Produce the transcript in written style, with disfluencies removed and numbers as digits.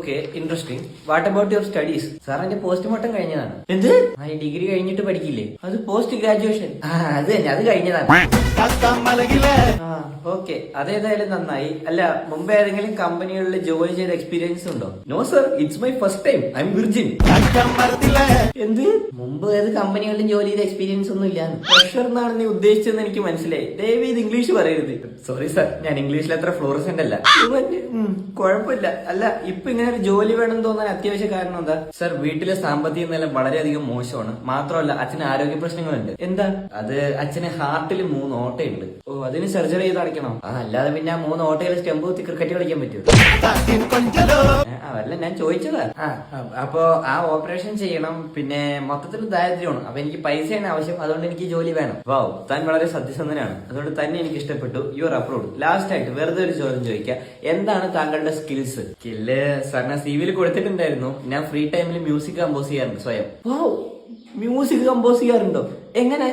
Okay interesting. What about your studies? Sir എന്റെ postmortem കഴിഞ്ഞതാണ്. എന്ത്? ആ ഡിഗ്രി കഴിഞ്ഞിട്ട് പഠിക്കില്ലേ, അത് പോസ്റ്റ് ഗ്രാജുവേഷൻ. അത് തന്നെ, അത് കഴിഞ്ഞതാണ്. ആ ഓക്കെ, അതേതായാലും നന്നായി. അല്ല, മുമ്പ് ഏതെങ്കിലും കമ്പനികളിൽ ജോലി ചെയ്ത എക്സ്പീരിയൻസ് ഉണ്ടോ? No sir, it's my first time. I'm virgin. എന്ത്? മുമ്പ് ഏത് കമ്പനികളിലും ജോലി ചെയ്ത എക്സ്പീരിയൻസ് ഒന്നും ഇല്ല. പ്രഷർ എന്നാണ് നീ ഉദ്ദേശിച്ചതെന്ന് എനിക്ക് മനസ്സിലായി. ദയവ് ഇത് ഇംഗ്ലീഷ് പറയരുത്. സോറി സർ, ഞാൻ ഇംഗ്ലീഷിൽ അത്ര ഫ്ലോറസെന്റ് അല്ല. കുഴപ്പമില്ല. അല്ല, ഇപ്പൊ ഇങ്ങനെ ഒരു ജോലി വേണം തോന്നാൻ അത്യാവശ്യ കാരണം എന്താ? സർ, വീട്ടിലെ സാമ്പത്തിക നില വളരെയധികം മോശമാണ്. മാത്രമല്ല അച്ഛന് ആരോഗ്യ പ്രശ്നങ്ങളുണ്ട്. എന്താ? അത് അച്ഛന് ഹാർട്ടിൽ 3 ഓട്ടയുണ്ട്. ഓ, അതിന് സർജറി ചെയ്ത് അടയ്ക്കണോ? അല്ലാതെ പിന്നെ ആ 3 ഓട്ടയിൽ സ്റ്റെമ്പ് കുത്തി ക്രിക്കറ്റ് കളിക്കാൻ പറ്റുമോ? അല്ല, ഞാൻ ചോദിച്ചതാ. അപ്പോ ആ ഓപ്പറേഷൻ ചെയ്യണം. പിന്നെ മൊത്തത്തിൽ ദാരിദ്ര്യമാണ്. അപ്പൊ എനിക്ക് പൈസയാണ് ആവശ്യം. അതുകൊണ്ട് എനിക്ക് ജോലി വേണം. വാവ്, താൻ വളരെ സത്യസന്ധനാണ്. അതുകൊണ്ട് തന്നെ എനിക്ക് ഇഷ്ടപ്പെട്ടു. You are approved. ലാസ്റ്റ് ആയിട്ട് വെറുതെ ഒരു ചോദ്യം ചോദിക്കാം. എന്താണ് താങ്കളുടെ സ്കിൽസ്? സ്കില്ല് സാറിന് സിവിയിൽ കൊടുത്തിട്ടുണ്ടായിരുന്നു. ഞാൻ ഫ്രീ ടൈമിൽ മ്യൂസിക് കമ്പോസ് ചെയ്യാറുണ്ട് സ്വയം. വാവ്, മ്യൂസിക് കമ്പോസ് ചെയ്യാറുണ്ടോ? എങ്ങനെ?